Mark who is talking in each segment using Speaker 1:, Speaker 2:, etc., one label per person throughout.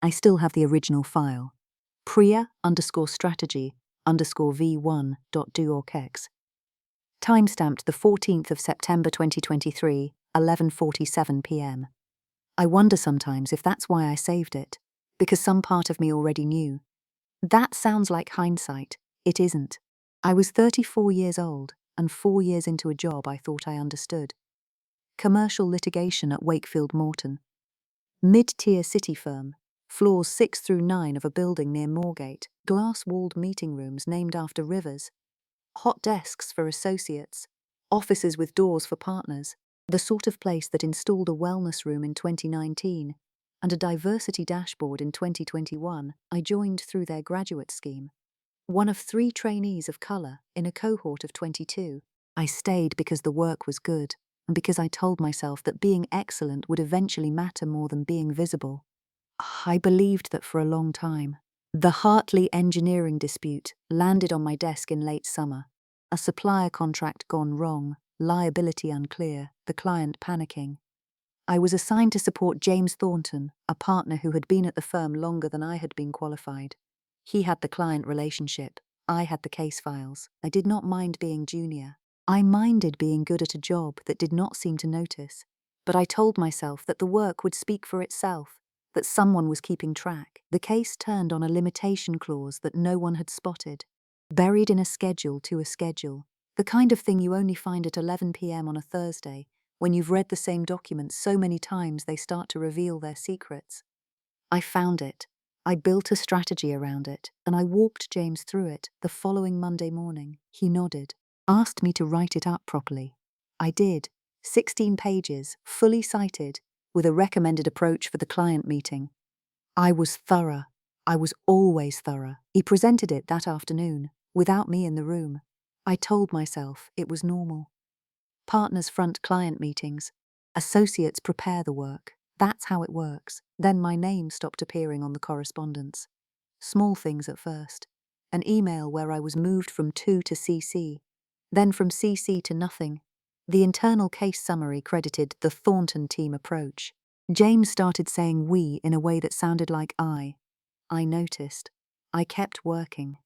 Speaker 1: I still have the original file. Priya_strategy_v1.docx. Timestamped the 14th of September 2023, 11:47 p.m. I wonder sometimes if that's why I saved it, because some part of me already knew. That sounds like hindsight. It isn't. I was 34 years old, and 4 years into a job I thought I understood. Commercial litigation at Wakefield Morton. Mid-tier city firm. Floors 6 through 9 of a building near Moorgate, glass-walled meeting rooms named after rivers. Hot desks for associates. Offices with doors for partners. The sort of place that installed a wellness room in 2019 and a diversity dashboard in 2021. I joined through their graduate scheme. One of 3 trainees of colour in a cohort of 22. I stayed because the work was good and because I told myself that being excellent would eventually matter more than being visible. I believed that for a long time. The Hartley engineering dispute landed on my desk in late summer. A supplier contract gone wrong, liability unclear, the client panicking. I was assigned to support James Thornton, a partner who had been at the firm longer than I had been qualified. He had the client relationship. I had the case files. I did not mind being junior. I minded being good at a job that did not seem to notice. But I told myself that the work would speak for itself, that someone was keeping track. The case turned on a limitation clause that no one had spotted. Buried in a schedule to a schedule. The kind of thing you only find at 11 p.m. on a Thursday, when you've read the same documents so many times they start to reveal their secrets. I found it. I built a strategy around it, and I walked James through it the following Monday morning. He nodded, asked me to write it up properly. I did. 16 pages, fully cited, with a recommended approach for the client meeting. I was thorough. I was always thorough. He presented it that afternoon, without me in the room. I told myself it was normal. Partners front client meetings. Associates prepare the work. That's how it works. Then my name stopped appearing on the correspondence. Small things at first. An email where I was moved from 2 to CC, then from CC to nothing. The internal case summary credited the Thornton team approach. James started saying we in a way that sounded like I. I noticed. I kept working.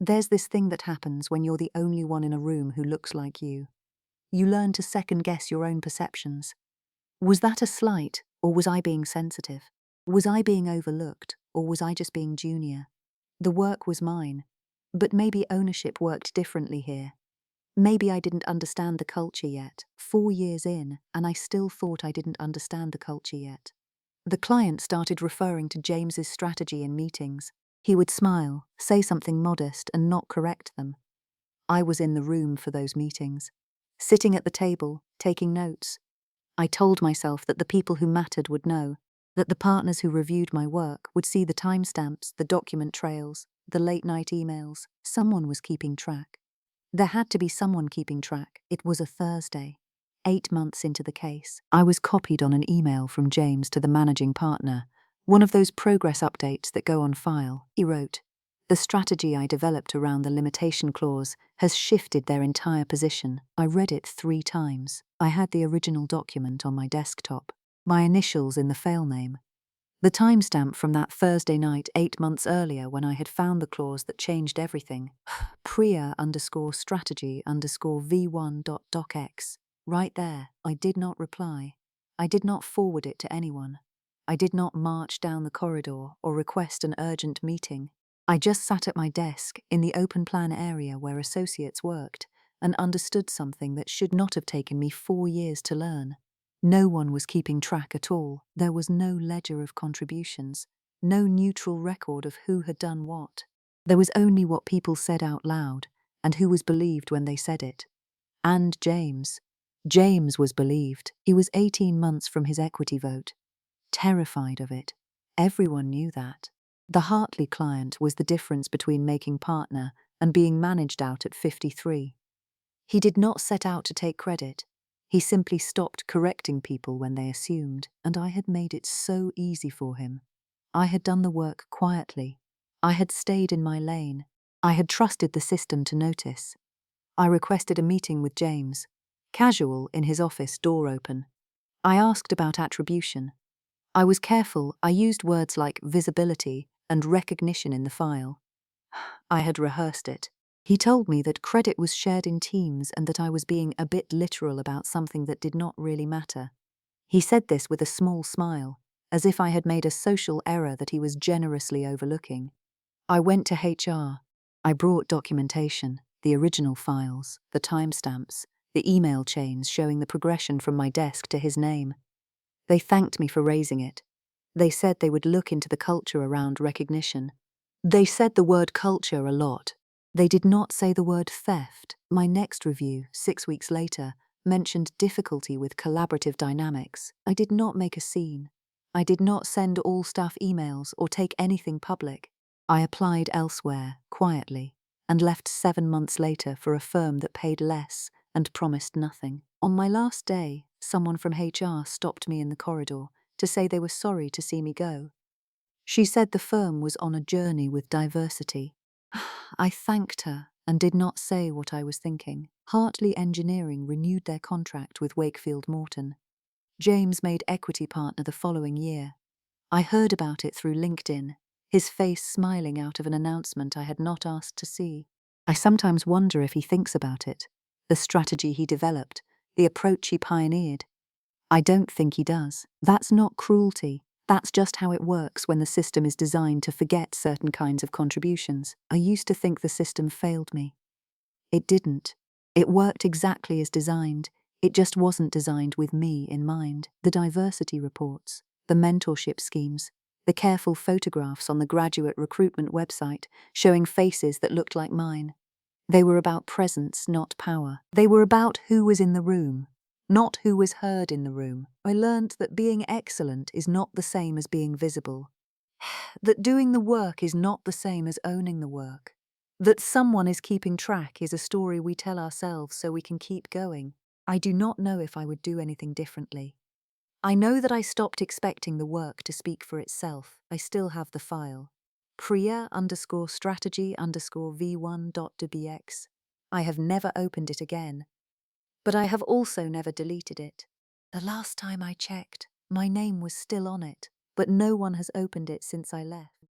Speaker 1: There's this thing that happens when you're the only one in a room who looks like you. You learn to second-guess your own perceptions. Was that a slight, or was I being sensitive? Was I being overlooked, or was I just being junior? The work was mine, but maybe ownership worked differently here. Maybe I didn't understand the culture yet, 4 years in, and I still thought I didn't understand the culture yet. The client started referring to James's strategy in meetings. He would smile, say something modest, and not correct them. I was in the room for those meetings, sitting at the table, taking notes. I told myself that the people who mattered would know, that the partners who reviewed my work would see the timestamps, the document trails, the late-night emails. Someone was keeping track. There had to be someone keeping track. It was a Thursday. 8 months into the case, I was copied on an email from James to the managing partner, one of those progress updates that go on file. He wrote, "The strategy I developed around the limitation clause has shifted their entire position." I read it 3 times. I had the original document on my desktop, my initials in the file name. The timestamp from that Thursday night 8 months earlier when I had found the clause that changed everything. Priya_strategy_v1.docx. Right there. I did not reply. I did not forward it to anyone. I did not march down the corridor or request an urgent meeting. I just sat at my desk in the open plan area where associates worked and understood something that should not have taken me 4 years to learn. No one was keeping track at all. There was no ledger of contributions, no neutral record of who had done what. There was only what people said out loud and who was believed when they said it. And James. James was believed. He was 18 months from his equity vote. Terrified of it. Everyone knew that. The Hartley client was the difference between making partner and being managed out at 53. He did not set out to take credit. He simply stopped correcting people when they assumed, and I had made it so easy for him. I had done the work quietly. I had stayed in my lane. I had trusted the system to notice. I requested a meeting with James. Casual, in his office, door open. I asked about attribution. I was careful. I used words like visibility and recognition in the file. I had rehearsed it. He told me that credit was shared in teams and that I was being a bit literal about something that did not really matter. He said this with a small smile, as if I had made a social error that he was generously overlooking. I went to HR. I brought documentation, the original files, the timestamps, the email chains showing the progression from my desk to his name. They thanked me for raising it. They said they would look into the culture around recognition. They said the word culture a lot. They did not say the word theft. My next review, 6 weeks later, mentioned difficulty with collaborative dynamics. I did not make a scene. I did not send all staff emails or take anything public. I applied elsewhere, quietly, and left 7 months later for a firm that paid less and promised nothing. On my last day, someone from HR stopped me in the corridor to say they were sorry to see me go. She said the firm was on a journey with diversity. I thanked her and did not say what I was thinking. Hartley Engineering renewed their contract with Wakefield Morton. James made equity partner the following year. I heard about it through LinkedIn, his face smiling out of an announcement I had not asked to see. I sometimes wonder if he thinks about it, the strategy he developed, the approach he pioneered. I don't think he does. That's not cruelty. That's just how it works when the system is designed to forget certain kinds of contributions. I used to think the system failed me. It didn't. It worked exactly as designed. It just wasn't designed with me in mind. The diversity reports, the mentorship schemes, the careful photographs on the graduate recruitment website showing faces that looked like mine. They were about presence, not power. They were about who was in the room, not who was heard in the room. I learned that being excellent is not the same as being visible. That doing the work is not the same as owning the work. That someone is keeping track is a story we tell ourselves so we can keep going. I do not know if I would do anything differently. I know that I stopped expecting the work to speak for itself. I still have the file. Priya_strategy_v1.dbx. I have never opened it again. But I have also never deleted it. The last time I checked, my name was still on it, but no one has opened it since I left.